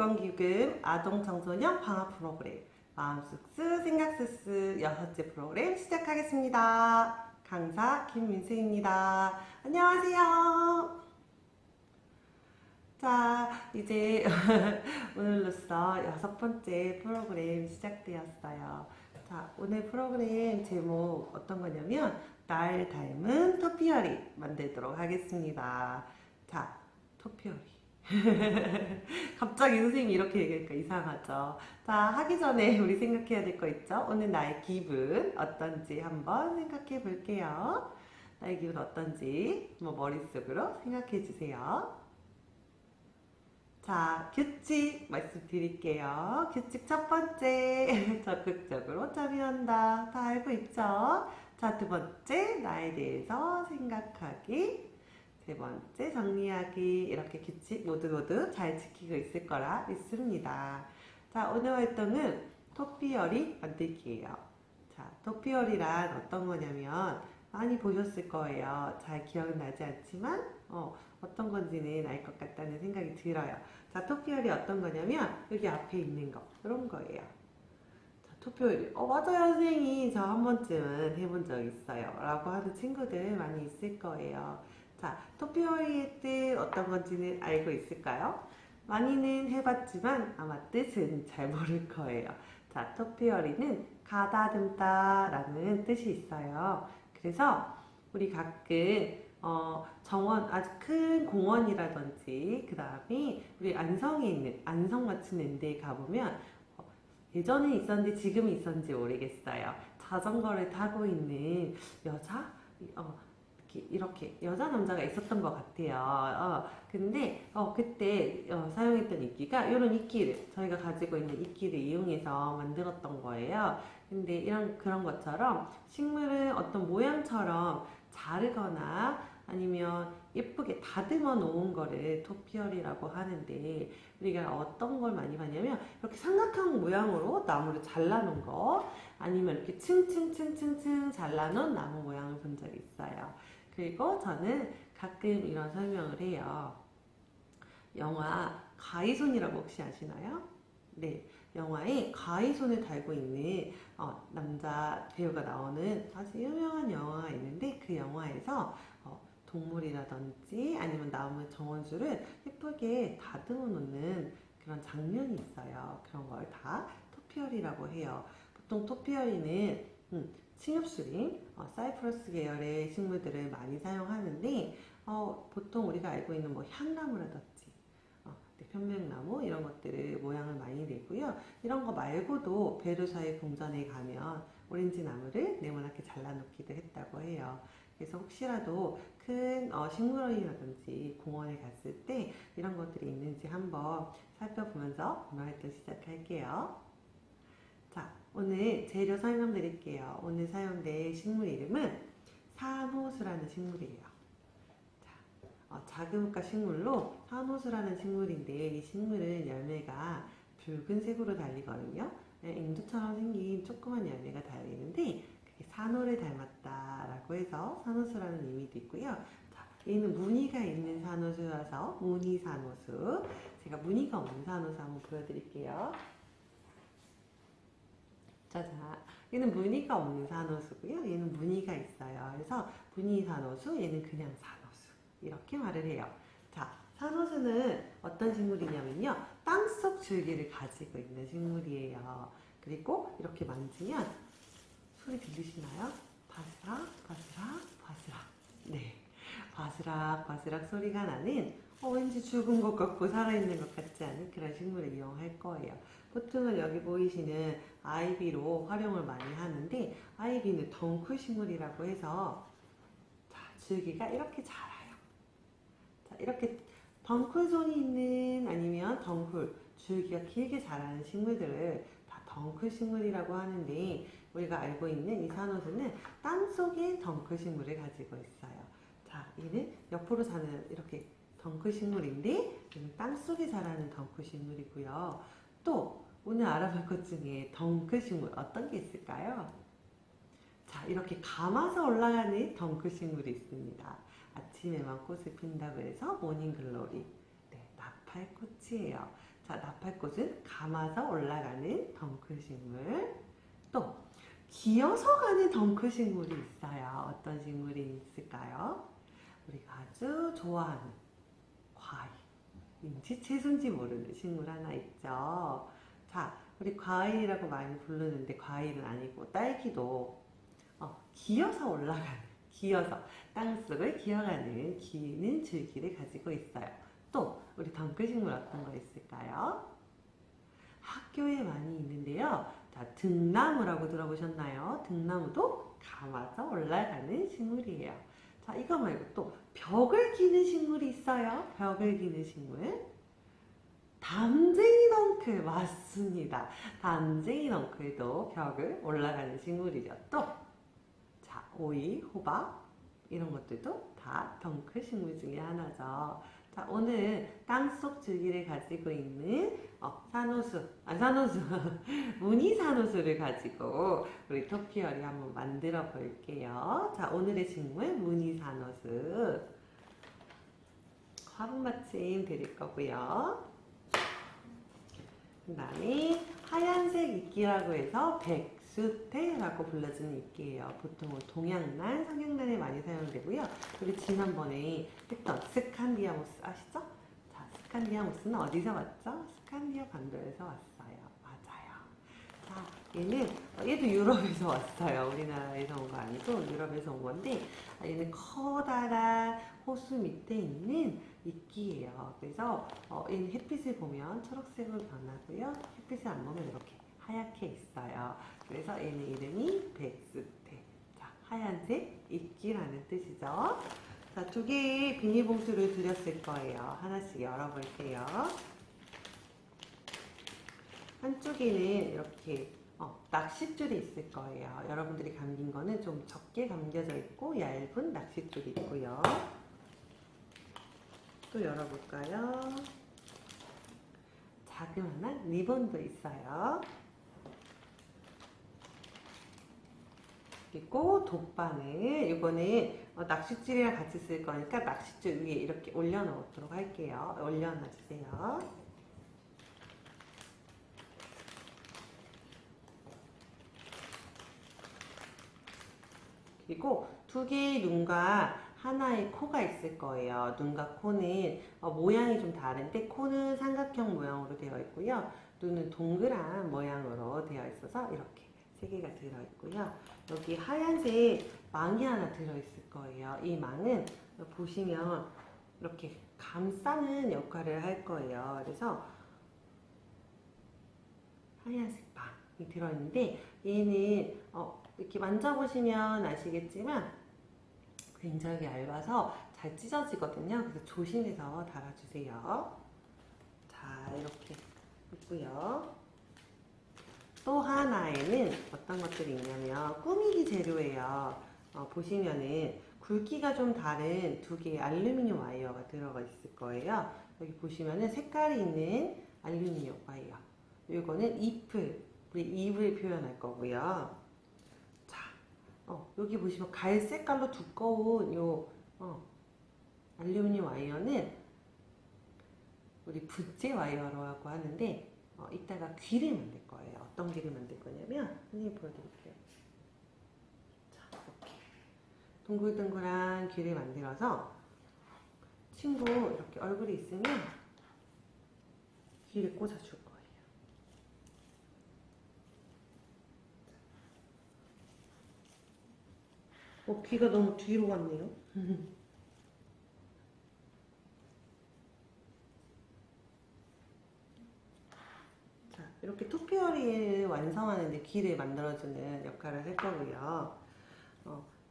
보건기금 아동청소년 방학 프로그램 마음쑥스 생각스스 6째 프로그램 시작하겠습니다. 강사 김민수입니다. 안녕하세요. 자, 이제 오늘로써 6번째 프로그램 시작되었어요. 자, 오늘 프로그램 제목 어떤 거냐면 날 닮은 토피어리 만들도록 하겠습니다. 자, 토피어리. 갑자기 선생님이 이렇게 얘기하니까 이상하죠. 자, 하기 전에 우리 생각해야 될 거 있죠? 오늘 나의 기분 어떤지 한번 생각해 볼게요. 나의 기분 어떤지 머릿속으로 생각해 주세요. 자, 규칙 말씀드릴게요. 규칙 첫 번째, 적극적으로 참여한다. 다 알고 있죠? 자, 두 번째, 나에 대해서 생각하기. 세 번째, 정리하기. 이렇게 규칙 모두 잘 지키고 있을 거라 믿습니다. 자, 오늘 활동은 토피어리 만들기예요. 자, 토피어리란 어떤 거냐면 많이 보셨을 거예요. 잘 기억은 나지 않지만 어떤 건지는 알 것 같다는 생각이 들어요. 자, 토피어리 어떤 거냐면 여기 앞에 있는 거 그런 거예요. 자, 토피어리 맞아요 선생님 저 한 번쯤은 해본 적 있어요 라고 하는 친구들 많이 있을 거예요. 자, 토피어리의 뜻 어떤 건지는 알고 있을까요? 많이는 해봤지만 아마 뜻은 잘 모를 거예요. 자, 토피어리는 가다듬다 라는 뜻이 있어요. 그래서 우리 가끔 정원, 아주 큰 공원이라든지, 그 다음에 우리 안성에 있는, 안성 같은 데 가보면, 예전에 있었는데 지금 있었는지 모르겠어요. 자전거를 타고 있는 여자? 이렇게 여자 남자가 있었던 것 같아요. 근데 그때 사용했던 이끼가 이런 이끼를 저희가 가지고 있는 이끼를 이용해서 만들었던 거예요. 근데 그런 것처럼 식물을 어떤 모양처럼 자르거나 아니면 예쁘게 다듬어 놓은 거를 토피어리라고 하는데 우리가 어떤 걸 많이 봤냐면 이렇게 삼각형 모양으로 나무를 잘라놓은 거 아니면 이렇게 층층층층층 잘라놓은 나무 모양을 본 적이 있어요. 그리고 저는 가끔 이런 설명을 해요. 영화 가이손이라고 혹시 아시나요? 네, 영화에 가이손을 달고 있는 남자 배우가 나오는 아주 유명한 영화가 있는데 그 영화에서 동물이라든지 아니면 나무 정원수를 예쁘게 다듬어 놓는 그런 장면이 있어요. 그런 걸 다 토피어리라고 해요. 보통 토피어리는 식엽수림, 사이프러스 계열의 식물들을 많이 사용하는데 보통 우리가 알고 있는 뭐 향나무라든지 편백나무 이런 것들을 모양을 많이 내고요. 이런 거 말고도 베르사유 궁전에 가면 오렌지 나무를 네모나게 잘라놓기도 했다고 해요. 그래서 혹시라도 큰 식물원이라든지 공원에 갔을 때 이런 것들이 있는지 한번 살펴보면서 오늘 활동 시작할게요. 자, 오늘 재료 설명드릴게요. 오늘 사용될 식물 이름은 산호수라는 식물이에요. 자그무가 식물로 산호수라는 식물인데 이 식물은 열매가 붉은색으로 달리거든요. 앵두처럼 생긴 조그만 열매가 달리는데 그게 산호를 닮았다라고 해서 산호수라는 의미도 있고요. 자, 얘는 무늬가 있는 산호수라서 무늬산호수. 제가 무늬가 없는 산호수 한번 보여드릴게요. 짜잔. 얘는 무늬가 없는 산호수고요. 얘는 무늬가 있어요. 그래서 무늬산호수, 얘는 그냥 산호수. 이렇게 말을 해요. 자, 산호수는 어떤 식물이냐면요. 땅속 줄기를 가지고 있는 식물이에요. 그리고 이렇게 만지면 소리 들리시나요? 바스락, 바스락, 바스락. 네. 바스락, 바스락 소리가 나는 왠지 죽은 것 같고 살아있는 것 같지 않은 그런 식물을 이용할 거예요. 보통은 여기 보이시는 아이비로 활용을 많이 하는데 아이비는 덩쿨 식물이라고 해서 자, 줄기가 이렇게 자라요. 자, 이렇게 덩쿨 손이 있는 아니면 덩쿨 줄기가 길게 자라는 식물들을 다 덩쿨 식물이라고 하는데 우리가 알고 있는 이 산호수는 땅속에 덩쿨 식물을 가지고 있어요. 자, 얘는 옆으로 자는 이렇게 덩쿨 식물인데 얘는 땅속에 자라는 덩쿨 식물이고요. 또 오늘 알아볼 것 중에 덩쿨 식물 어떤 게 있을까요? 자, 이렇게 감아서 올라가는 덩쿨 식물이 있습니다. 아침에만 꽃을 핀다고 해서 모닝글로리, 네, 나팔꽃이에요. 자, 나팔꽃은 감아서 올라가는 덩쿨식물. 또 기어서 가는 덩쿨식물이 있어요. 어떤 식물이 있을까요? 우리가 아주 좋아하는 과일인지 채소인지 모르는 식물 하나 있죠. 자, 우리 과일이라고 많이 부르는데 과일은 아니고 딸기도 기어서 올라가는, 기어서 땅속을 기어가는 기는 줄기를 가지고 있어요. 또 우리 덩쿨식물 어떤 거 있을까요? 학교에 많이 있는데요. 자, 등나무라고 들어보셨나요? 등나무도 감아서 올라가는 식물이에요. 자, 이거 말고 또 벽을 기는 식물이 있어요. 벽을 기는 식물. 담쟁이 덩쿨 맞습니다. 담쟁이 덩쿨도 벽을 올라가는 식물이죠. 또 자, 오이, 호박 이런 것들도 다 덩쿨 식물 중에 하나죠. 자, 오늘 땅속 줄기를 가지고 있는 산호수, 무늬 산호수를 가지고 우리 토피어리 한번 만들어 볼게요. 자, 오늘의 식물 무늬 산호수 화분 받침 드릴 거고요. 그 다음에 하얀색 이끼라고 해서 백수태라고 불러주는 이끼예요. 보통은 동양란, 성형란에 많이 사용되고요. 우리 지난번에 했던 스칸디아모스 아시죠? 자, 스칸디아모스는 어디서 왔죠? 스칸디아 반도에서 왔어요. 맞아요. 자, 얘도 유럽에서 왔어요. 우리나라에서 온 거 아니고 유럽에서 온 건데, 얘는 커다란 호수 밑에 있는 이끼예요. 그래서 얘는 햇빛을 보면 초록색으로 변하고요. 햇빛을 안 보면 이렇게 하얗게 있어요. 그래서 얘는 이름이 백수태. 자, 하얀색 이끼라는 뜻이죠. 자, 두 개의 비닐봉투를 드렸을 거예요. 하나씩 열어볼게요. 한쪽에는 이렇게 낚싯줄이 있을 거예요. 여러분들이 감긴 거는 좀 적게 감겨져 있고 얇은 낚싯줄이 있고요. 또 열어볼까요? 자그마한 리본도 있어요. 그리고 돗바늘, 이거는 낚싯줄이랑 같이 쓸 거니까 낚싯줄 위에 이렇게 올려놓도록 할게요. 올려놔주세요. 그리고 두 개의 눈과 하나의 코가 있을 거예요. 눈과 코는 모양이 좀 다른데 코는 삼각형 모양으로 되어 있고요. 눈은 동그란 모양으로 되어 있어서 이렇게 세 개가 들어 있고요. 여기 하얀색 망이 하나 들어 있을 거예요. 이 망은 보시면 이렇게 감싸는 역할을 할 거예요. 그래서 하얀색 망이 들어 있는데 얘는 이렇게 만져보시면 아시겠지만 굉장히 얇아서 잘 찢어지거든요. 그래서 조심해서 달아주세요. 자, 이렇게 있고요. 또 하나에는 어떤 것들이 있냐면 꾸미기 재료예요. 보시면은 굵기가 좀 다른 두 개의 알루미늄 와이어가 들어가 있을 거예요. 여기 보시면은 색깔이 있는 알루미늄 와이어. 이거는 우리 잎을 표현할 거고요. 여기 보시면 갈색깔로 두꺼운 알루미늄 와이어는 우리 붓제 와이어라고 하는데 이따가 귀를 만들 거예요. 어떤 귀를 만들 거냐면 선생님 보여드릴게요. 자, 이렇게 동글동글한 귀를 만들어서 친구 이렇게 얼굴이 있으면 귀를 꽂아줄 거예요. 귀가 너무 뒤로 갔네요. 자, 이렇게 토피어리를 완성하는데 귀를 만들어주는 역할을 할 거고요.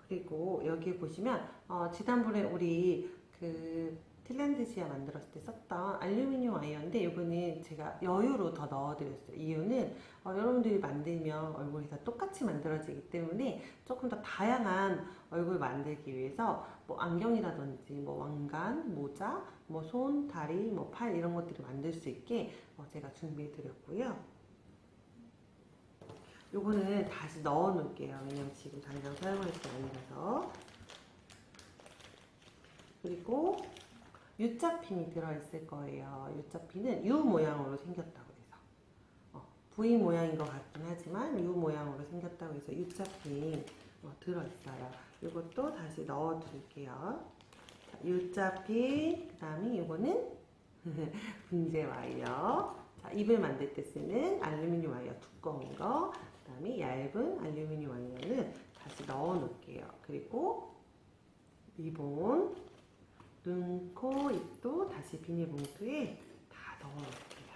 그리고 여기 보시면 지난번에 우리 그 틸란드시아 만들었을 때 썼던 알루미늄 와이어인데 이거는 제가 여유로 더 넣어드렸어요. 이유는 여러분들이 만들면 얼굴이 다 똑같이 만들어지기 때문에 조금 더 다양한 얼굴 만들기 위해서 뭐 안경이라든지 뭐 왕관, 모자, 뭐 손, 다리, 뭐 팔 이런 것들을 만들 수 있게 제가 준비해드렸고요. 요거는 다시 넣어 놓을게요. 왜냐면 지금 당장 사용할 게 아니라서. 그리고 U자핀이 들어있을 거예요. U자핀은 U 모양으로 생겼다고 해서 V 모양인 것 같긴 하지만 U 모양으로 생겼다고 해서 U자핀 들어있어요. 이것도 다시 넣어 드릴게요. U자핀, 그 다음에 이거는 분재 와이어. 자, 입을 만들 때 쓰는 알루미늄 와이어 두꺼운 거, 그 다음에 얇은 알루미늄 와이어는 다시 넣어 놓을게요. 그리고 리본, 눈, 코, 입도 다시 비닐봉투에 다 넣어 놓을게요.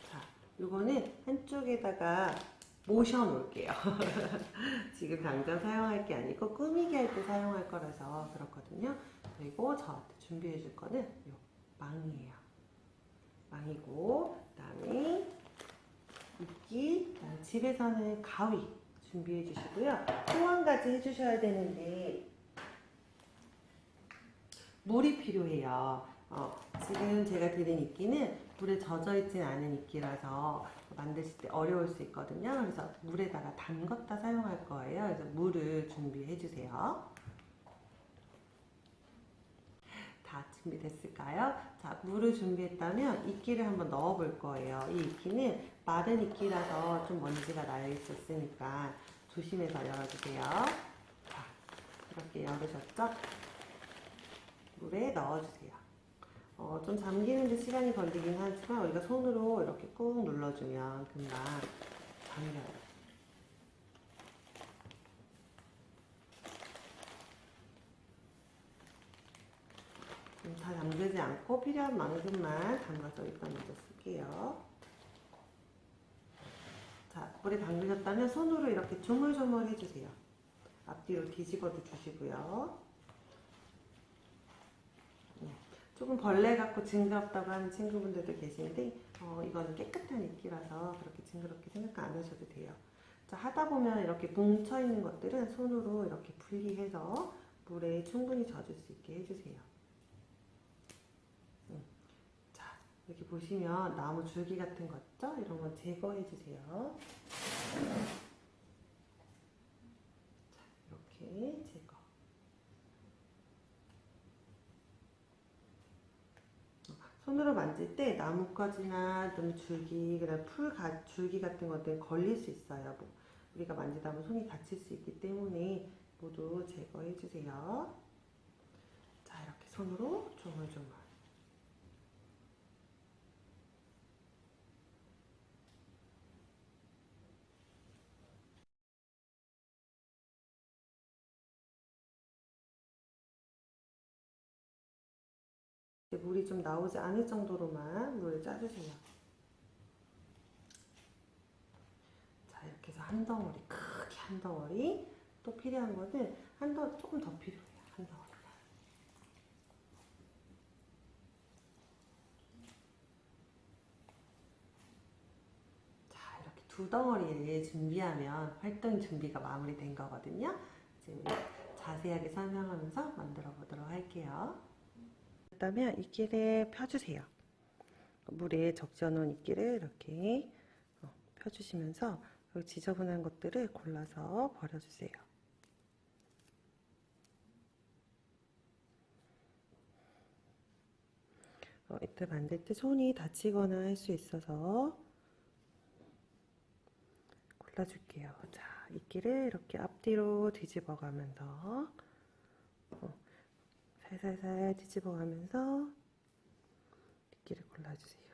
자, 이거는 한쪽에다가 모셔 놓을게요. 지금 당장 사용할 게 아니고 꾸미기 할 때 사용할 거라서 그렇거든요. 그리고 저한테 준비해 줄 거는 요 망이에요. 망이고, 그 다음에 이끼, 그다음에 집에서는 가위 준비해 주시고요. 또 한 가지 해주셔야 되는데 물이 필요해요. 지금 제가 드린 이끼는 물에 젖어 있진 않은 이끼라서 만드실 때 어려울 수 있거든요. 그래서 물에다가 담갔다 사용할 거예요. 그래서 물을 준비해 주세요. 다 준비됐을까요? 자, 물을 준비했다면 이끼를 한번 넣어 볼 거예요. 이 이끼는 마른 이끼라서 좀 먼지가 날 수 있으니까 조심해서 열어주세요. 자, 이렇게 열으셨죠? 물에 넣어주세요. 좀 잠기는데 시간이 걸리긴 하지만 우리가 손으로 이렇게 꾹 눌러주면 금방 잠겨요. 다 잠그지 않고 필요한 만큼만 담가서 일단 먼저 쓸게요. 자, 물에 담그셨다면 손으로 이렇게 조물조물 해주세요. 앞뒤로 뒤집어도 주시고요. 조금 벌레 같고 징그럽다고 하는 친구분들도 계시는데 이거는 깨끗한 이끼라서 그렇게 징그럽게 생각 안 하셔도 돼요. 자, 하다 보면 이렇게 뭉쳐있는 것들은 손으로 이렇게 분리해서 물에 충분히 젖을 수 있게 해주세요. 자, 이렇게 보시면 나무 줄기 같은 거 있죠? 이런 건 제거해주세요. 자, 이렇게 제거. 손으로 만질 때 나뭇가지나 줄기, 그다음 줄기 같은 것들 걸릴 수 있어요. 우리가 만지다 보면 손이 다칠 수 있기 때문에 모두 제거해 주세요. 자, 이렇게 손으로 조물조물. 물이 좀 나오지 않을 정도로만 물을 짜주세요. 자, 이렇게 해서 한 덩어리, 크게 한 덩어리. 또 필요한 거는 조금 더 필요해요. 한 덩어리. 자, 이렇게 두 덩어리를 준비하면 활동 준비가 마무리된 거거든요. 지금 자세하게 설명하면서 만들어 보도록 할게요. 그다음에 이끼를 펴주세요. 물에 적셔 놓은 이끼를 이렇게 펴주시면서 지저분한 것들을 골라서 버려주세요. 이때 만들 때 손이 다치거나 할 수 있어서 골라줄게요. 자, 이끼를 이렇게 앞뒤로 뒤집어 가면서 살살살 뒤집어 가면서 이끼를 골라주세요.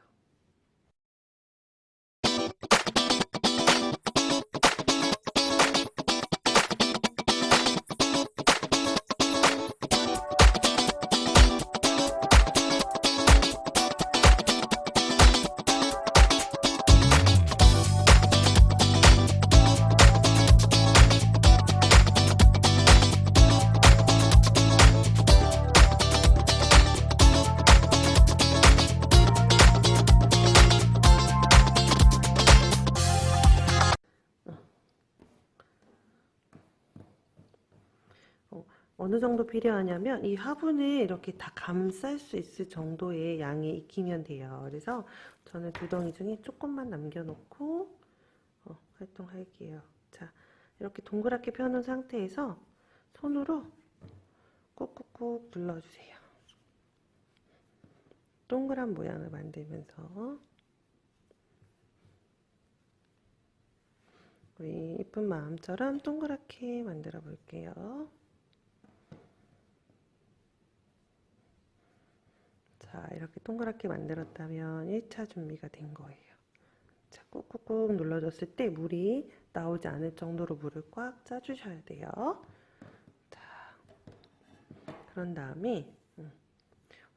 어느 정도 필요하냐면 이 화분을 이렇게 다 감쌀 수 있을 정도의 양이 익히면 돼요. 그래서 저는 두 덩이 중에 조금만 남겨놓고 활동할게요. 자, 이렇게 동그랗게 펴놓은 상태에서 손으로 꾹꾹꾹 눌러주세요. 동그란 모양을 만들면서 우리 이쁜 마음처럼 동그랗게 만들어 볼게요. 자, 이렇게 동그랗게 만들었다면 1차 준비가 된 거예요. 자, 꾹꾹꾹 눌러줬을 때 물이 나오지 않을 정도로 물을 꽉 짜주셔야 돼요. 자, 그런 다음에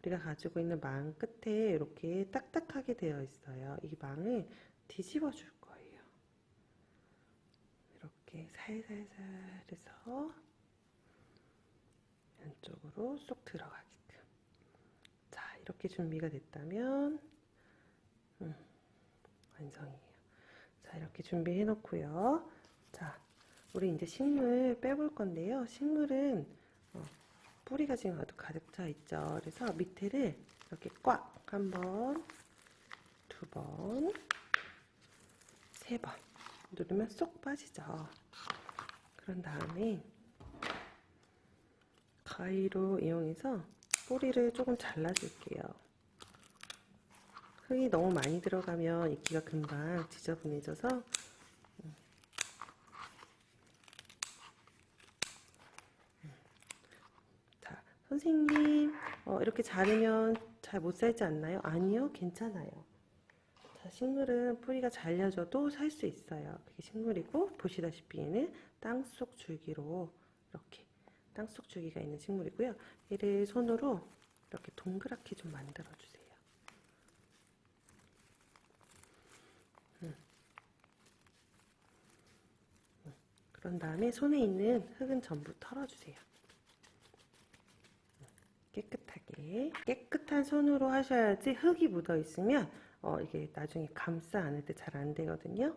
우리가 가지고 있는 망 끝에 이렇게 딱딱하게 되어 있어요. 이 망을 뒤집어 줄 거예요. 이렇게 살살살 해서 안쪽으로 쏙 들어가게끔. 자, 이렇게 준비가 됐다면 완성이에요. 자, 이렇게 준비해 놓고요. 자, 우리 이제 식물 빼볼 건데요. 식물은 뿌리가 지금 아주 가득 차 있죠. 그래서 밑에를 이렇게 꽉 한 번, 두 번, 세 번 누르면 쏙 빠지죠. 그런 다음에 가위로 이용해서 뿌리를 조금 잘라줄게요. 흙이 너무 많이 들어가면 이끼가 금방 지저분해져서 자, 선생님 이렇게 자르면 잘 못 살지 않나요? 아니요, 괜찮아요. 자, 식물은 뿌리가 잘려져도 살 수 있어요. 그게 식물이고 보시다시피 얘는 땅속 줄기로 이렇게 땅속 줄기가 있는 식물이고요. 얘를 손으로 이렇게 동그랗게 좀 만들어 주세요. 그런 다음에 손에 있는 흙은 전부 털어주세요. 깨끗하게. 깨끗한 손으로 하셔야지 흙이 묻어 있으면 이게 나중에 감싸 안을 때 잘 안 되거든요.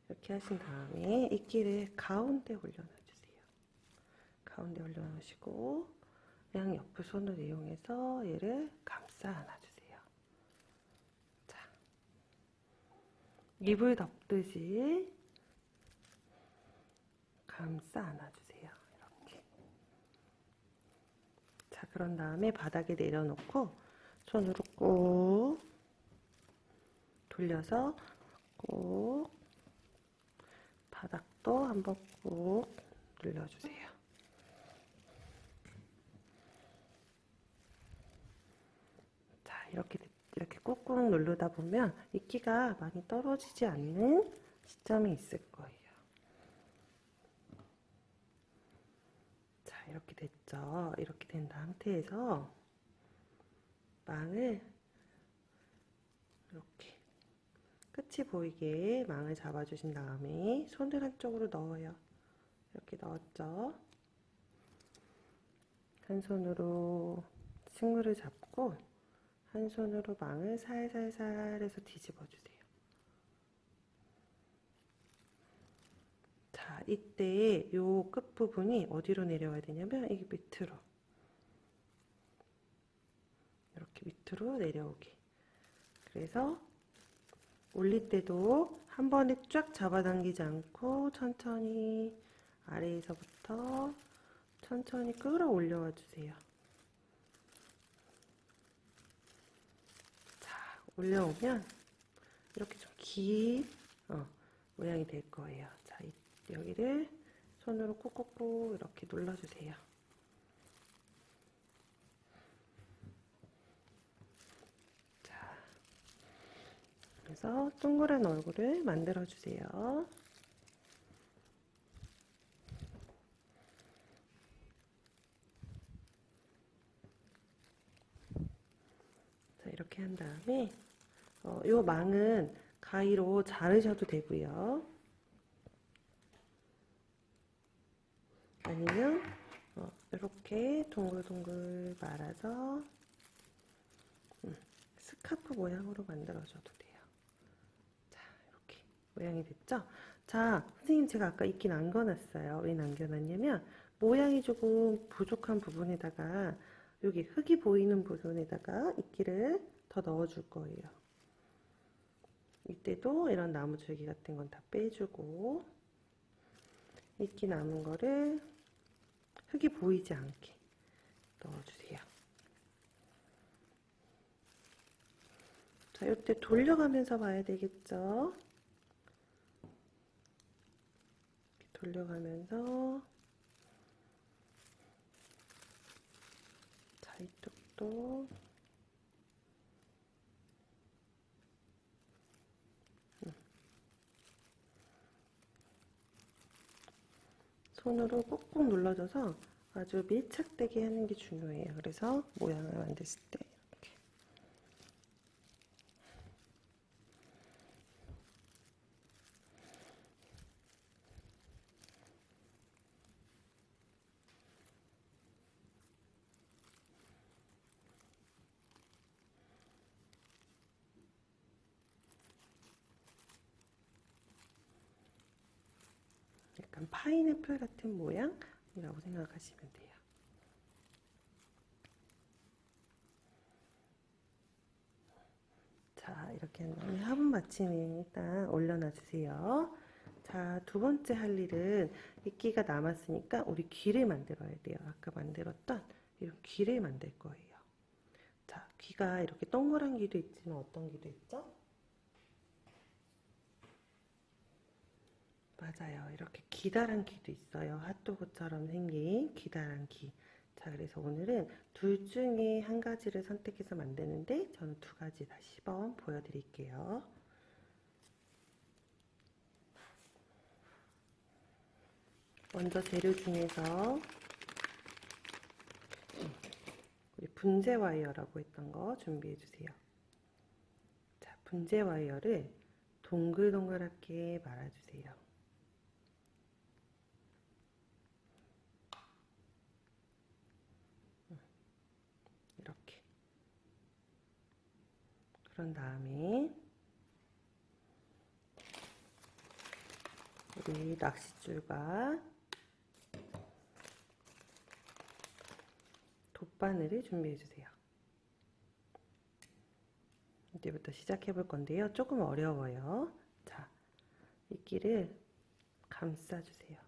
이렇게 하신 다음에 이끼를 가운데 올려놔주세요. 가운데 올려놓으시고 양옆을 손을 이용해서 얘를 감싸 안아주세요. 자, 이불 덮듯이 감싸 안아주세요. 이렇게. 자, 그런 다음에 바닥에 내려놓고 손으로 꾹 돌려서 꾹 바닥도 한번 꾹 눌러주세요. 자, 이렇게 꾹꾹 누르다 보면 이끼가 많이 떨어지지 않는 시점이 있을 거예요. 자, 이렇게 됐죠. 이렇게 된 상태에서 망을 이렇게 끝이 보이게 망을 잡아주신 다음에 손을 한쪽으로 넣어요. 이렇게 넣었죠. 한 손으로 식물을 잡고 한 손으로 망을 살살살 해서 뒤집어 주세요. 자, 이때 요 끝부분이 어디로 내려와야 되냐면 이게 밑으로 이렇게 밑으로 내려오게. 그래서 올릴 때도 한 번에 쫙 잡아당기지 않고 천천히 아래에서부터 천천히 끌어올려와 주세요. 자, 올려오면 이렇게 좀 긴 모양이 될 거예요. 자, 여기를 손으로 꾹꾹꾹 이렇게 눌러주세요. 자, 그래서 동그란 얼굴을 만들어 주세요. 자, 이렇게 한 다음에 요 망은 가위로 자르셔도 되고요. 아니면 이렇게 동글동글 말아서 스카프 모양으로 만들어줘도 돼요. 자, 이렇게 모양이 됐죠? 자, 선생님 제가 아까 이끼 남겨놨어요. 왜 남겨놨냐면 모양이 조금 부족한 부분에다가 여기 흙이 보이는 부분에다가 이끼를 더 넣어줄 거예요. 이때도 이런 나무 줄기 같은 건 다 빼주고 이끼 남은 거를 흙이 보이지 않게 넣어주세요. 자, 이때 돌려가면서 봐야 되겠죠? 돌려가면서, 자, 이쪽도 손으로 꾹꾹 눌러줘서 아주 밀착되게 하는 게 중요해요. 그래서 모양을 만드실 때 이렇게. 약간 파인애플 같은 모양이라고 생각하시면 돼요. 자, 이렇게 한 다음에 화분 받침에 일단 올려놔 주세요. 자, 두 번째 할 일은 이끼가 남았으니까 우리 귀를 만들어야 돼요. 아까 만들었던 이런 귀를 만들 거예요. 자, 귀가 이렇게 동그란 귀도 있지만 어떤 귀도 있죠? 맞아요. 이렇게 기다란 귀도 있어요. 핫도그처럼 생긴 기다란 귀. 자, 그래서 오늘은 둘 중에 한 가지를 선택해서 만드는데 저는 두 가지 다 시범 보여드릴게요. 먼저 재료 중에서 우리 분재 와이어라고 했던 거 준비해 주세요. 자, 분재 와이어를 동글동글하게 말아주세요. 이렇게. 그런 다음에 우리 낚싯줄과 돗바늘을 준비해 주세요. 이제부터 시작해 볼 건데요. 조금 어려워요. 자, 이끼를 감싸 주세요.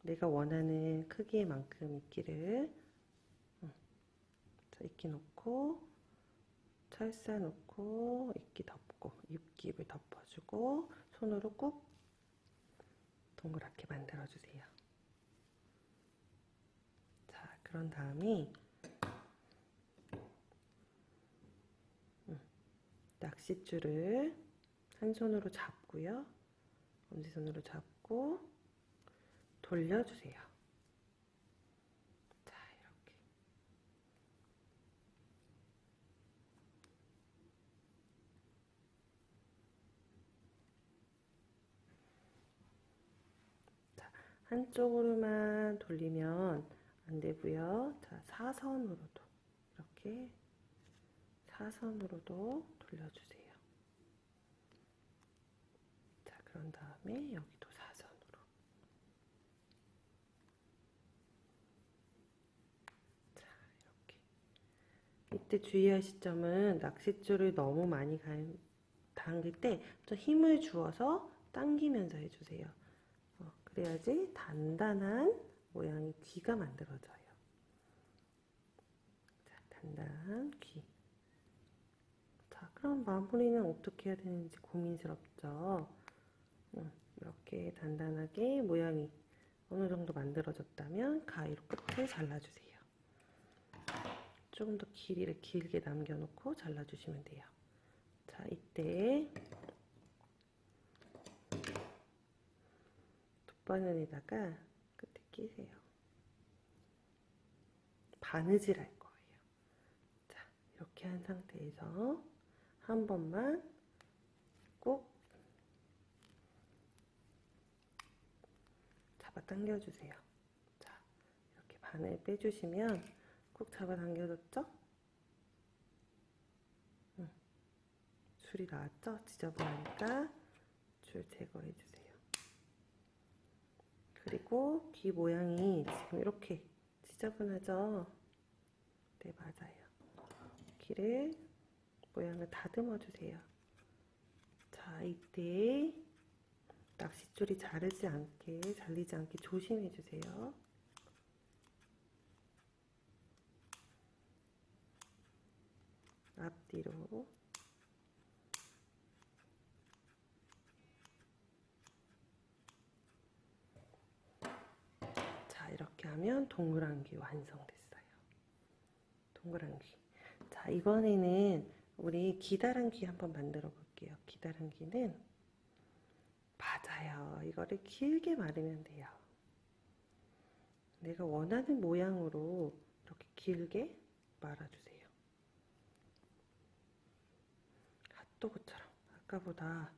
내가 원하는 크기만큼 이끼를 자, 이끼 놓고 철사 놓고 이끼 덮고 입깃을 덮어주고 손으로 꾹 동그랗게 만들어 주세요. 자, 그런 다음에 낚싯줄을 한 손으로 잡고요. 엄지손으로 잡고 돌려주세요. 자, 이렇게. 자, 한쪽으로만 돌리면 안 되고요. 자, 사선으로도 이렇게 사선으로도 돌려주세요. 자, 그런 다음에 여기도 사선으로. 자, 이렇게. 이때 주의하실 점은 낚싯줄을 너무 많이 당길 때 좀 힘을 주어서 당기면서 해주세요. 그래야지 단단한 모양의 귀가 만들어져요. 자, 단단한 귀. 자, 그럼 마무리는 어떻게 해야 되는지 고민스럽죠? 이렇게 단단하게 모양이 어느 정도 만들어졌다면 가위로 끝을 잘라주세요. 조금 더 길이를 길게 남겨놓고 잘라주시면 돼요. 자, 이때 돗바늘에다가 끝에 끼세요. 바느질 할 거예요. 자, 이렇게 한 상태에서 한 번만 꼭 잡아당겨주세요. 자, 이렇게 바늘 빼주시면 꼭 잡아당겨졌죠? 줄이 나왔죠? 지저분하니까 줄 제거해주세요. 그리고 귀 모양이 지금 이렇게 지저분하죠? 네, 맞아요. 귀를 모양을 다듬어주세요. 자, 이때 낚싯줄이 잘리지 않게 조심해주세요. 앞뒤로. 자, 이렇게 하면 동그란 귀 완성됐어요. 동그란 귀. 자, 이번에는 우리 기다란 귀 한번 만들어 볼게요. 기다란 귀는 맞아요. 이거를 길게 마르면 돼요. 내가 원하는 모양으로 이렇게 길게 말아주세요. 핫도그처럼 아까보다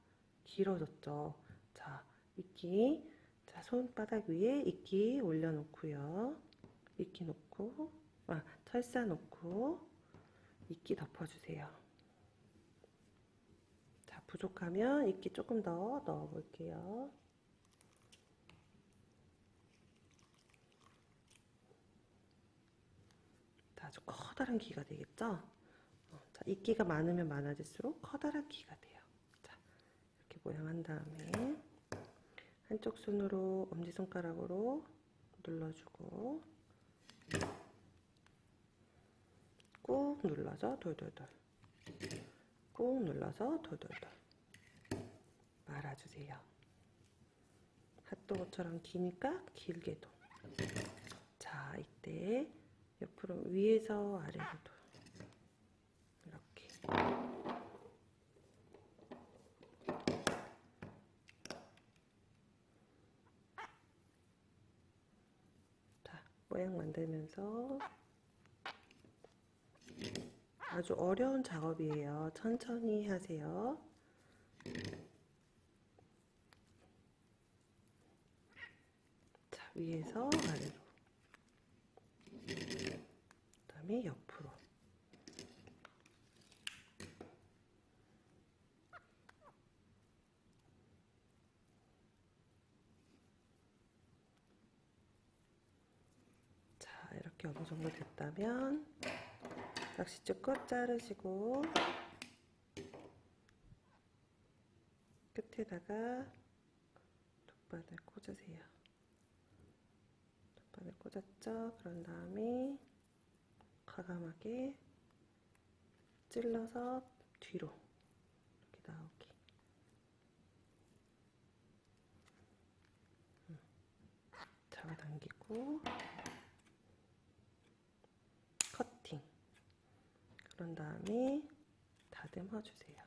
길어졌죠. 자, 이끼, 자, 손바닥 위에 이끼 올려놓고요. 이끼 놓고, 철사 놓고 이끼 덮어주세요. 자, 부족하면 이끼 조금 더 넣어볼게요. 아주 커다란 귀가 되겠죠? 자, 이끼가 많으면 많아질수록 커다란 귀가 돼요. 자, 이렇게 모양 한 다음에 한쪽 손으로 엄지손가락으로 눌러주고 꾹 눌러서 돌돌돌, 꾹 눌러서 돌돌돌 말아주세요. 핫도그처럼 기니까 길게도. 자, 이때 옆으로 위에서 아래로도 이렇게. 자, 모양 만들면서 아주 어려운 작업이에요. 천천히 하세요. 자, 위에서 아래로. 그 다음에 옆으로. 자, 이렇게 어느 정도 됐다면 낚싯줄 끝 자르시고 끝에다가 돗바늘 꽂으세요. 돗바늘 꽂았죠? 그런 다음에 과감하게 찔러서 뒤로 이렇게 나오게. 잡아당기고 커팅. 그런 다음에 다듬어 주세요.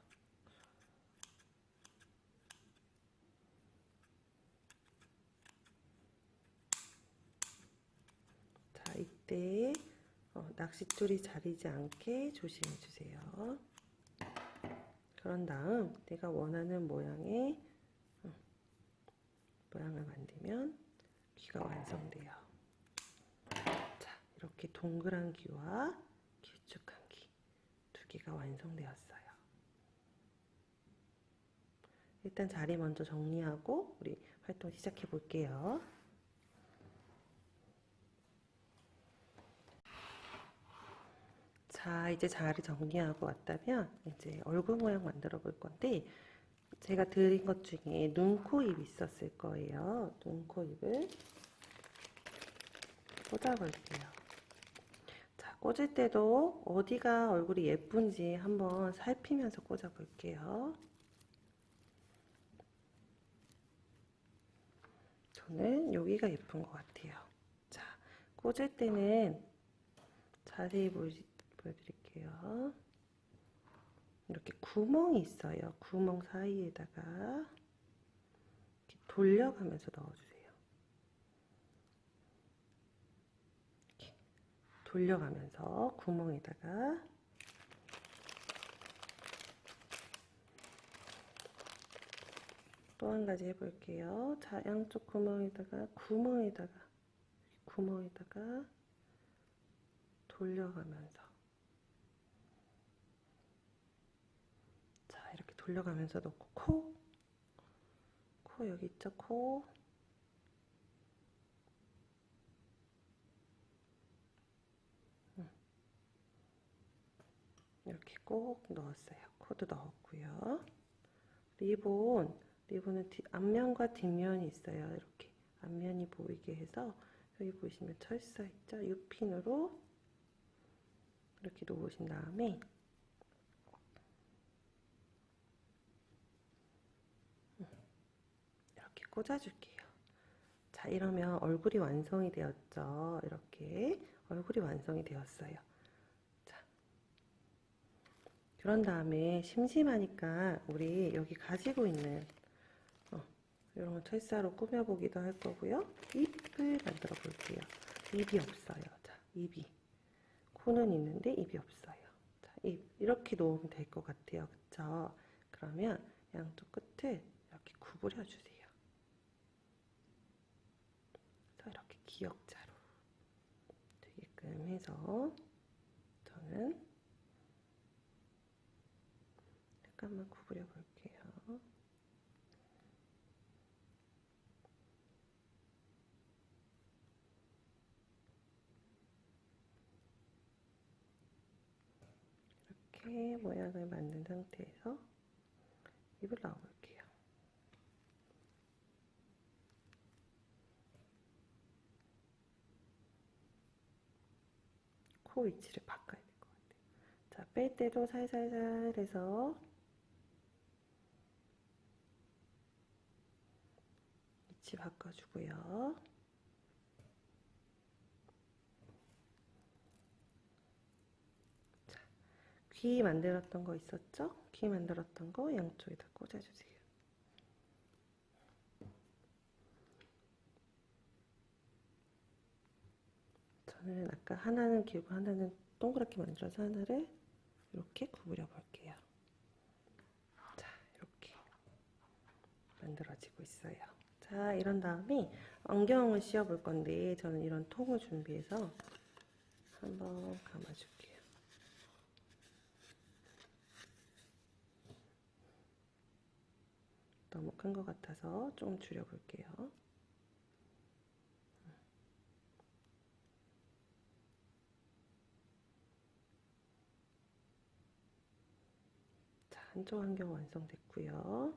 자, 이때 낚싯줄이 자리지 않게 조심해 주세요. 그런 다음 내가 원하는 모양의 모양을 만들면 귀가 완성돼요. 자, 이렇게 동그란 귀와 길쭉한 귀 두 개가 완성되었어요. 일단 자리 먼저 정리하고 우리 활동 시작해 볼게요. 자, 이제 자리 정리하고 왔다면 이제 얼굴 모양 만들어 볼 건데 제가 드린 것 중에 눈, 코, 입 있었을 거예요. 눈, 코, 입을 꽂아볼게요. 자, 꽂을 때도 어디가 얼굴이 예쁜지 한번 살피면서 꽂아볼게요. 저는 여기가 예쁜 것 같아요. 자, 꽂을 때는 자세히 보여드릴게요. 이렇게 구멍이 있어요. 구멍 사이에다가 이렇게 돌려가면서 넣어주세요. 이렇게 돌려가면서 구멍에다가 또 한 가지 해볼게요. 자, 양쪽 구멍에다가 돌려가면서 자, 이렇게 돌려가면서 넣고 코 여기 있죠? 코 이렇게 꼭 넣었어요. 코도 넣었고요. 리본은 앞면과 뒷면이 있어요. 이렇게 앞면이 보이게 해서 여기 보시면 철사 있죠? U핀으로 이렇게 놓으신 다음에 꽂아줄게요. 자, 이러면 얼굴이 완성이 되었죠. 이렇게 얼굴이 완성이 되었어요. 자, 그런 다음에 심심하니까 우리 여기 가지고 있는 이런 철사로 꾸며보기도 할 거고요. 입을 만들어 볼게요. 입이 없어요. 자, 입이. 코는 있는데 입이 없어요. 자, 입. 이렇게 놓으면 될 것 같아요. 그쵸? 그러면 양쪽 끝을 이렇게 구부려 주세요. 그래서 이렇게 기역자로 되게끔 해서 저는 약간만 구부려 볼게요. 이렇게 모양을 만든 상태에서 입을 넣어볼게요. 코 위치를 바꿔야 될 것 같아요. 자, 뺄 때도 살살살 해서 위치 바꿔주고요. 자, 귀 만들었던 거 있었죠? 귀 만들었던 거 양쪽에다 꽂아주세요. 저는 아까 하나는 길고 하나는 동그랗게 만들어서 하나를 이렇게 구부려 볼게요. 자, 이렇게 만들어지고 있어요. 자, 이런 다음에 안경을 씌워 볼 건데 저는 이런 통을 준비해서 한번 감아줄게요. 너무 큰 것 같아서 좀 줄여볼게요. 자, 한쪽 안경 완성됐고요.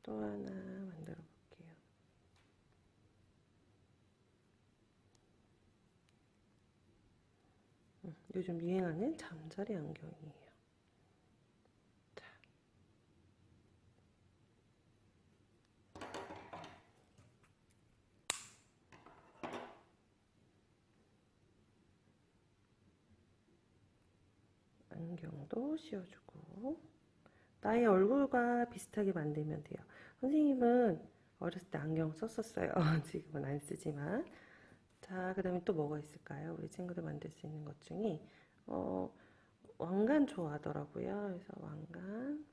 또 하나 만들어 볼게요. 요즘 유행하는 잠자리 안경이에요. 자. 안경도 씌워주고 나의 얼굴과 비슷하게 만들면 돼요. 선생님은 어렸을 때 안경 썼었어요. 지금은 안 쓰지만. 자, 그 다음에 또 뭐가 있을까요? 우리 친구들 만들 수 있는 것 중에 왕관 좋아하더라고요. 그래서 왕관.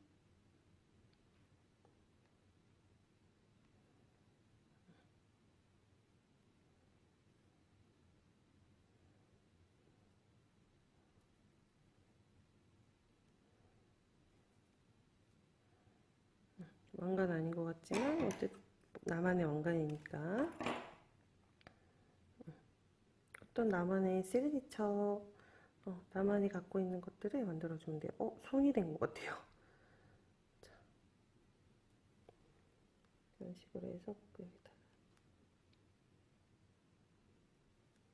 왕관 아닌 것 같지만 어쨌든 나만의 왕관이니까 어떤 나만의 시그니처 나만이 갖고 있는 것들을 만들어주면 돼요. 손이 된 것 같아요. 자, 이런 식으로 해서 여기다가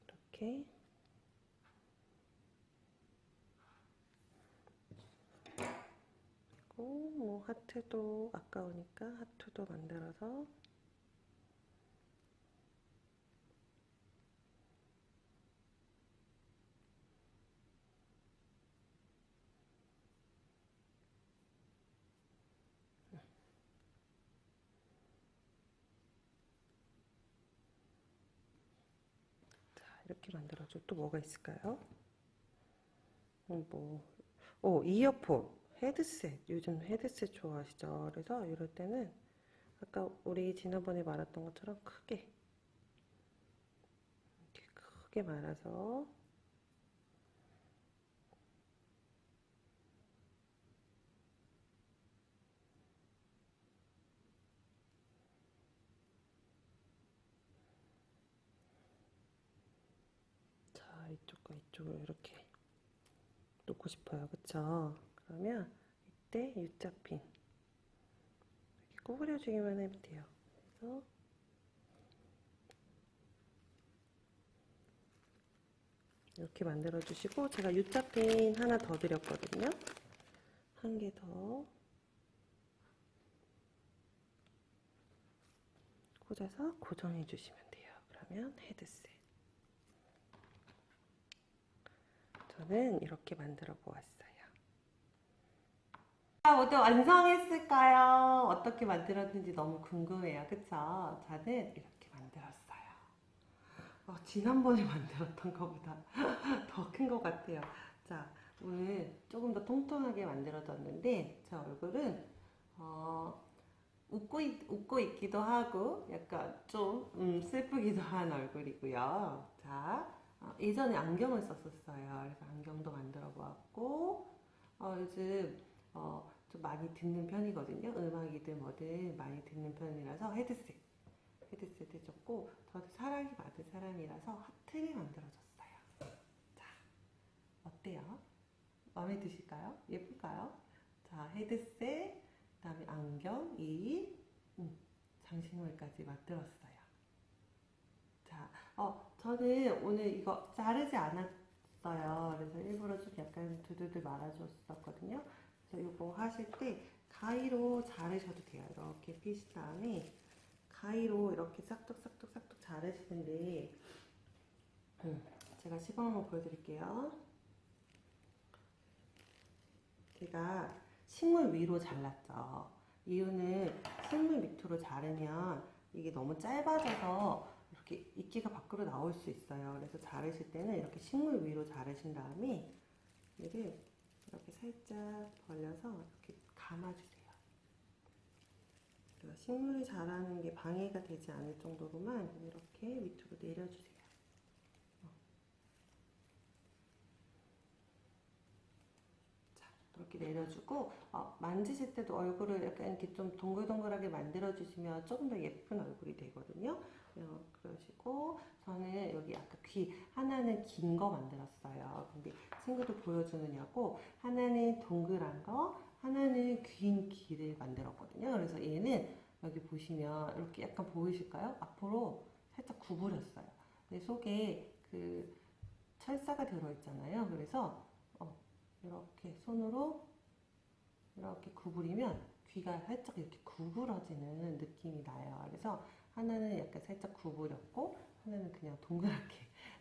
이렇게 그리고 뭐 하트도 아까우니까 하트도 만들어서 이렇게 만들어줘. 또 뭐가 있을까요? 이어폰, 헤드셋. 요즘 헤드셋 좋아하시죠? 그래서 이럴 때는 아까 우리 지난번에 말했던 것처럼 크게 이렇게 크게 말아서 자, 이쪽과 이쪽을 이렇게 놓고 싶어요. 그쵸? 그러면 이때 U자핀 이렇게 구부려주기만 하면 돼요. 그래서 이렇게 만들어 주시고 제가 U자핀 하나 더 드렸거든요. 한 개 더 꽂아서 고정해 주시면 돼요. 그러면 헤드셋. 저는 이렇게 만들어 보았어요. 모두 완성했을까요? 어떻게 만들었는지 너무 궁금해요. 그쵸? 저는 이렇게 만들었어요. 지난번에 만들었던 것보다 더 큰 것 같아요. 자, 오늘 조금 더 통통하게 만들어졌는데, 제 얼굴은, 웃고 있기도 하고, 약간 좀, 슬프기도 한 얼굴이고요. 자, 예전에 안경을 썼었어요. 그래서 안경도 만들어 보았고, 요즘, 좀 많이 듣는 편이거든요. 음악이든 뭐든 많이 듣는 편이라서 헤드셋 해줬고, 저도 사랑이 많은 사람이라서 하트를 만들어줬어요. 자, 어때요? 마음에 드실까요? 예쁠까요? 자, 헤드셋, 그 다음에 안경, 장식물까지 만들었어요. 자, 저는 오늘 이거 자르지 않았어요. 그래서 일부러 좀 약간 두두두 말아줬었거든요. 그래서 이거 하실 때 가위로 자르셔도 돼요. 이렇게 피신 다음에 가위로 이렇게 싹둑싹둑싹둑 자르시는데, 제가 시범 한번 보여드릴게요. 제가 식물 위로 잘랐죠. 이유는 식물 밑으로 자르면 이게 너무 짧아져서 이렇게 이끼가 밖으로 나올 수 있어요. 그래서 자르실 때는 이렇게 식물 위로 자르신 다음에 얘를 이렇게 살짝 벌려서 이렇게 감아주세요. 그래서 식물이 자라는 게 방해가 되지 않을 정도로만 이렇게 밑으로 내려주세요. 이렇게 내려주고, 만지실 때도 얼굴을 약간 이렇게 좀 동글동글하게 만들어주시면 조금 더 예쁜 얼굴이 되거든요. 그러시고, 저는 여기 아까 귀 하나는 긴 거 만들었어요. 근데 친구들 보여주느냐고 하나는 동글한 거, 하나는 긴 귀를 만들었거든요. 그래서 얘는 여기 보시면 이렇게 약간 보이실까요? 앞으로 살짝 구부렸어요. 내 속에 그 철사가 들어있잖아요. 그래서 이렇게 손으로 이렇게 구부리면 귀가 살짝 이렇게 구부러지는 느낌이 나요. 그래서 하나는 약간 살짝 구부렸고 하나는 그냥 동그랗게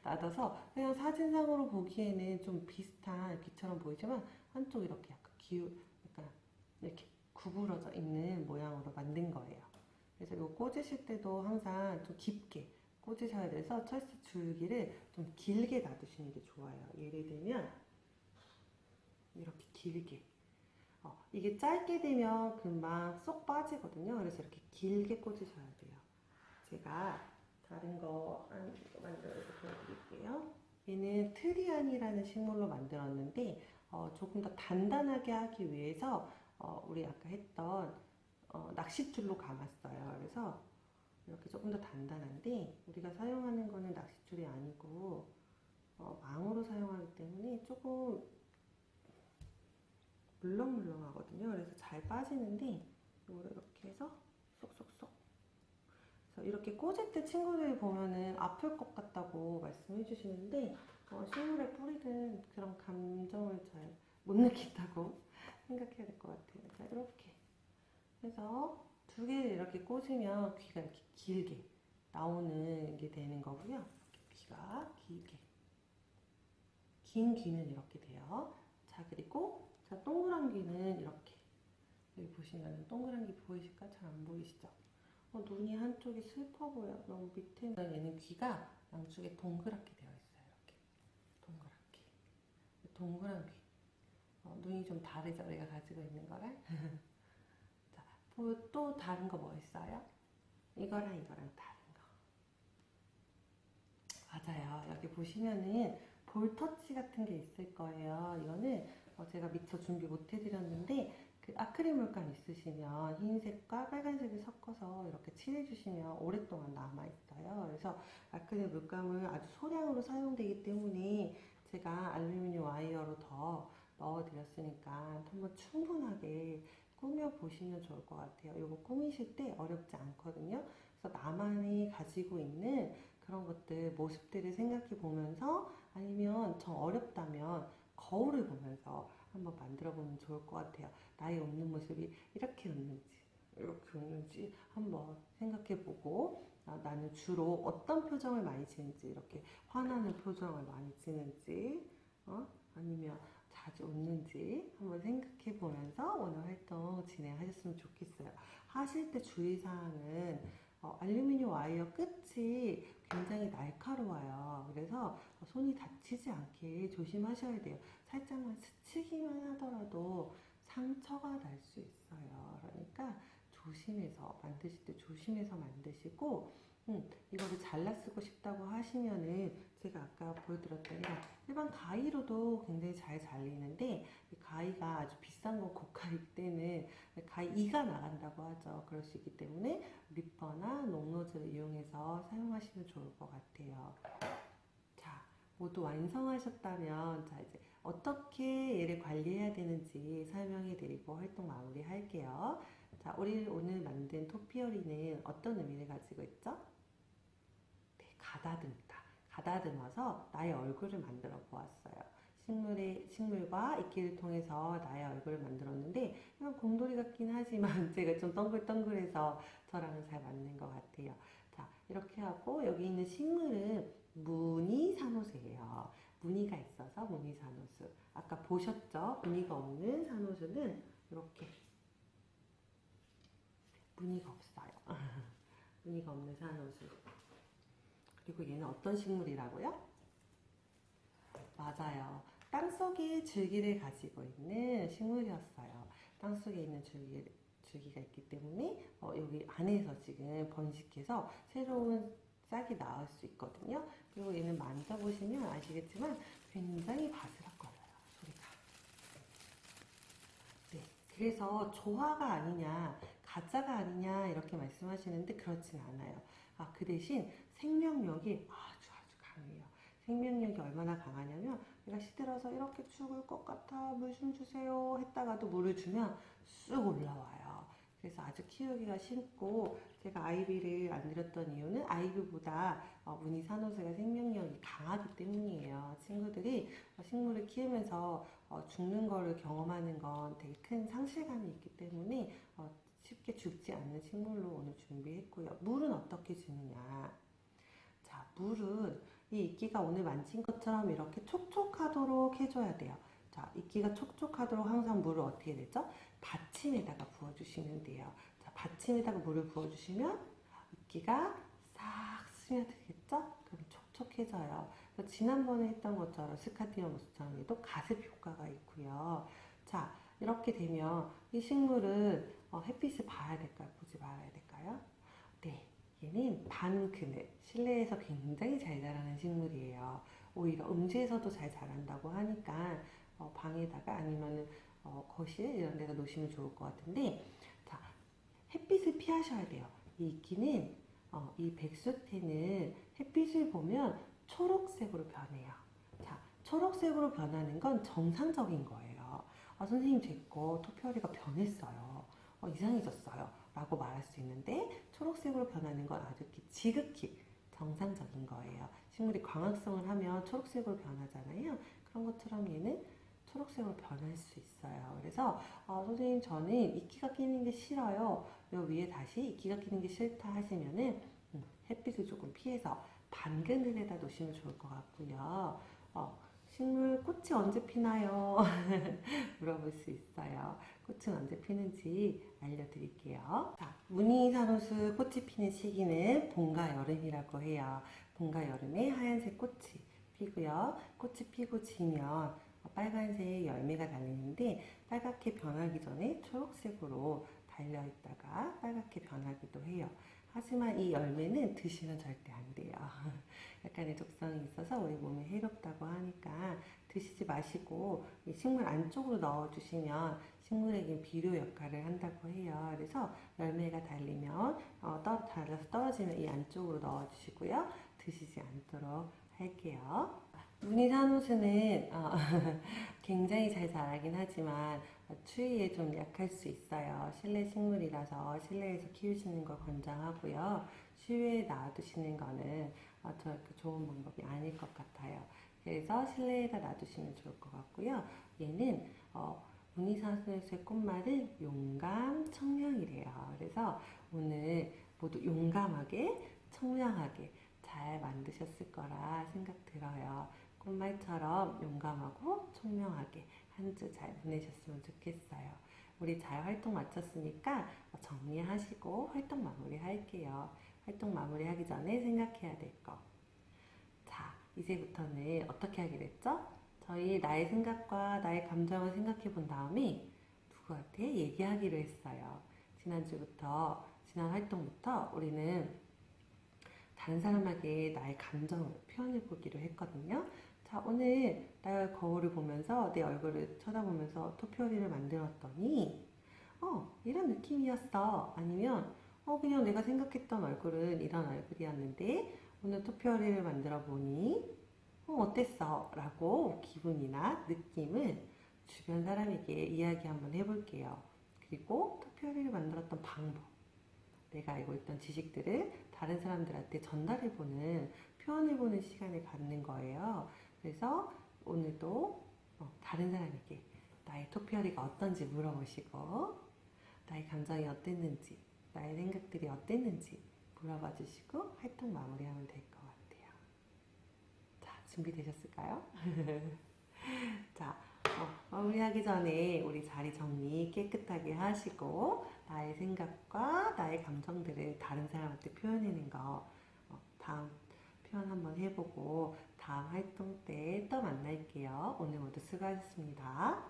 놔둬서 그냥 사진상으로 보기에는 좀 비슷한 귀처럼 보이지만 한쪽 이렇게 약간 약간 이렇게 구부러져 있는 모양으로 만든 거예요. 그래서 이거 꽂으실 때도 항상 좀 깊게 꽂으셔야 돼서 철새 줄기를 좀 길게 놔두시는 게 좋아요. 예를 들면 이렇게 길게. 이게 짧게 되면 금방 쏙 빠지거든요. 그래서 이렇게 길게 꽂으셔야 돼요. 제가 다른 거 만들어서 보여드릴게요. 얘는 트리안이라는 식물로 만들었는데 조금 더 단단하게 하기 위해서 우리 아까 했던 낚싯줄로 감았어요. 그래서 이렇게 조금 더 단단한데 우리가 사용하는 거는 낚싯줄이 아니고 망으로 사용하기 때문에 조금 물렁물렁하거든요. 그래서 잘 빠지는데 이거를 이렇게 해서 쏙쏙쏙. 그래서 이렇게 꽂을 때 친구들이 보면은 아플 것 같다고 말씀해 주시는데 식물의 뿌리는 그런 감정을 잘 못 느낀다고 생각해야 될 것 같아요. 자, 이렇게 해서 두 개를 이렇게 꽂으면 귀가 이렇게 길게 나오는 게 되는 거고요. 이렇게 귀가 길게. 긴 귀는 이렇게 돼요. 자, 그리고 자, 동그란 귀는 이렇게. 여기 보시면 동그란 귀 보이실까? 잘 안 보이시죠? 눈이 한쪽이 슬퍼 보여. 너무 밑에 얘는 귀가 양쪽에 동그랗게 되어 있어요. 이렇게 동그랗게. 동그란 귀. 눈이 좀 다르죠? 우리가 가지고 있는 거랑. 자, 또 다른 거 뭐 있어요? 이거랑 다른 거. 맞아요. 여기 보시면은 볼터치 같은 게 있을 거예요. 이거는 제가 미처 준비 못 해드렸는데 그 아크릴 물감 있으시면 흰색과 빨간색을 섞어서 이렇게 칠해주시면 오랫동안 남아있어요. 그래서 아크릴 물감을 아주 소량으로 사용되기 때문에 제가 알루미늄 와이어로 더 넣어드렸으니까 한번 충분하게 꾸며보시면 좋을 것 같아요. 이거 꾸미실 때 어렵지 않거든요. 그래서 나만이 가지고 있는 그런 것들, 모습들을 생각해 보면서 아니면 정 어렵다면 거울을 보면서 한번 만들어 보면 좋을 것 같아요. 나의 웃는 모습이 이렇게 웃는지, 이렇게 웃는지 한번 생각해보고 나는 주로 어떤 표정을 많이 지는지 이렇게 화나는 표정을 많이 지는지 아니면 자주 웃는지 한번 생각해 보면서 오늘 활동 진행하셨으면 좋겠어요. 하실 때 주의사항은 알루미늄 와이어 끝이 굉장히 날카로워요. 그래서 손이 다치지 않게 조심하셔야 돼요. 살짝만 스치기만 하더라도 상처가 날 수 있어요. 그러니까 조심해서 만드실 때 조심해서 만드시고 이거를 잘라 쓰고 싶다고 하시면은 제가 아까 보여드렸던 일반 가위로도 굉장히 잘 잘리는데 이 가위가 아주 비싼 거 고가일 때는 가위 이가 나간다고 하죠. 그럴 수 있기 때문에 리퍼나 녹노즐을 이용해서 사용하시면 좋을 것 같아요. 자, 모두 완성하셨다면 자 이제 어떻게 얘를 관리해야 되는지 설명해 드리고 활동 마무리 할게요. 자, 우리 오늘 만든 토피어리는 어떤 의미를 가지고 있죠? 네, 가다듬다. 가다듬어서 나의 얼굴을 만들어 보았어요. 식물과 이끼를 통해서 나의 얼굴을 만들었는데, 이건 곰돌이 같긴 하지만 제가 좀 동글동글해서 저랑은 잘 맞는 것 같아요. 자, 이렇게 하고 여기 있는 식물은 무늬산호수예요. 무늬가 있어서 무늬산호수. 아까 보셨죠? 무늬가 없는 산호수는 이렇게 무늬가 없어요. 무늬가 없는 산호수. 그리고 얘는 어떤 식물이라고요? 맞아요. 땅속에 줄기를 가지고 있는 식물이었어요. 땅속에 있는 줄기가 있기 때문에 여기 안에서 지금 번식해서 새로운 싹이 나올 수 있거든요. 그리고 얘는 만져보시면 아시겠지만 굉장히 바스락거려요. 소리가. 네. 그래서 조화가 아니냐, 가짜가 아니냐 이렇게 말씀하시는데 그렇진 않아요. 그 대신 생명력이 아주 아주 강해요. 생명력이 얼마나 강하냐면 얘가 시들어서 이렇게 죽을 것 같아 물 좀 주세요 했다가도 물을 주면 쑥 올라와요. 그래서 아주 키우기가 쉽고 제가 아이비를 안 들였던 이유는 아이비보다 무늬산호수가 생명력이 강하기 때문이에요. 친구들이 식물을 키우면서 죽는 거를 경험하는 건 되게 큰 상실감이 있기 때문에 쉽게 죽지 않는 식물로 오늘 준비했고요. 물은 어떻게 주느냐? 자, 물은 이 이끼가 오늘 만진 것처럼 이렇게 촉촉하도록 해줘야 돼요. 자, 이끼가 촉촉하도록 항상 물을 어떻게 되죠? 받침에다가 부어주시면 돼요. 자, 받침에다가 물을 부어주시면 이끼가 싹 스며들겠죠? 그럼 촉촉해져요. 지난번에 했던 것처럼 스카디움 모스처럼 해도 가습 효과가 있고요. 자, 이렇게 되면 이 식물은 햇빛을 봐야 될까요? 보지 말아야 될까요? 네. 얘는 반그늘, 실내에서 굉장히 잘 자라는 식물이에요. 오히려 음지에서도 잘 자란다고 하니까 방에다가 아니면 거실 이런 데다 놓으시면 좋을 것 같은데 자, 햇빛을 피하셔야 돼요. 이 이끼는 이 백수태는 햇빛을 보면 초록색으로 변해요. 자, 초록색으로 변하는 건 정상적인 거예요. 선생님 제 거 토피어리가 변했어요. 이상해졌어요. 라고 말할 수 있는데 초록색으로 변하는 건 아주 지극히 정상적인 거예요. 식물이 광합성을 하면 초록색으로 변하잖아요. 그런 것처럼 얘는 초록색으로 변할 수 있어요. 그래서 선생님 저는 이끼가 끼는 게 싫어요. 요 위에 다시 이끼가 끼는 게 싫다 하시면은 햇빛을 조금 피해서 반그늘에다 놓으시면 좋을 것 같고요. 식물 꽃이 언제 피나요? 물어볼 수 있어요. 꽃은 언제 피는지 알려드릴게요. 자, 무늬산호수 꽃이 피는 시기는 봄과 여름이라고 해요. 봄과 여름에 하얀색 꽃이 피고요. 꽃이 피고 지면 빨간색 열매가 달리는데 빨갛게 변하기 전에 초록색으로 달려있다가 빨갛게 변하기도 해요. 하지만 이 열매는 드시면 절대 안 돼요. 약간의 독성이 있어서 우리 몸에 해롭다고 하니까 드시지 마시고 이 식물 안쪽으로 넣어주시면 식물에게 비료 역할을 한다고 해요. 그래서 열매가 달리면 달려서 떨어지면 이 안쪽으로 넣어주시고요. 드시지 않도록 할게요. 무늬산호수는 굉장히 잘 자라긴 하지만 추위에 좀 약할 수 있어요. 실내 식물이라서 실내에서 키우시는 걸 권장하고요. 실외에 놔두시는 거는 저렇게 좋은 방법이 아닐 것 같아요. 그래서 실내에다 놔두시면 좋을 것 같고요. 얘는 오니사스의 꽃말은 용감, 청량이래요. 그래서 오늘 모두 용감하게, 청량하게 잘 만드셨을 거라 생각 들어요. 꽃말처럼 용감하고 청량하게 한 주 잘 보내셨으면 좋겠어요. 우리 잘 활동 마쳤으니까 정리하시고 활동 마무리 할게요. 활동 마무리 하기 전에 생각해야 될 거. 자, 이제부터는 어떻게 하기로 했죠? 저희 나의 생각과 나의 감정을 생각해 본 다음에 누구한테 얘기하기로 했어요. 지난 활동부터 우리는 다른 사람에게 나의 감정을 표현해 보기로 했거든요. 자, 오늘 나 거울을 보면서 내 얼굴을 쳐다보면서 토표리를 만들었더니, 이런 느낌이었어. 아니면, 그냥 내가 생각했던 얼굴은 이런 얼굴이었는데, 오늘 토표리를 만들어 보니, 어땠어? 라고 기분이나 느낌을 주변 사람에게 이야기 한번 해볼게요. 그리고 토표리를 만들었던 방법, 내가 알고 있던 지식들을 다른 사람들한테 전달해보는, 표현해보는 시간을 갖는 거예요. 그래서 오늘도 다른 사람에게 나의 토피어리가 어떤지 물어보시고, 나의 감정이 어땠는지, 나의 생각들이 어땠는지 물어봐 주시고 활동 마무리하면 될 것 같아요. 자, 준비되셨을까요? 자, 마무리하기 전에 우리 자리 정리 깨끗하게 하시고 나의 생각과 나의 감정들을 다른 사람한테 표현하는 거 다음 표현 한번 해보고 다음 활동 때 또 만날게요. 오늘 모두 수고하셨습니다.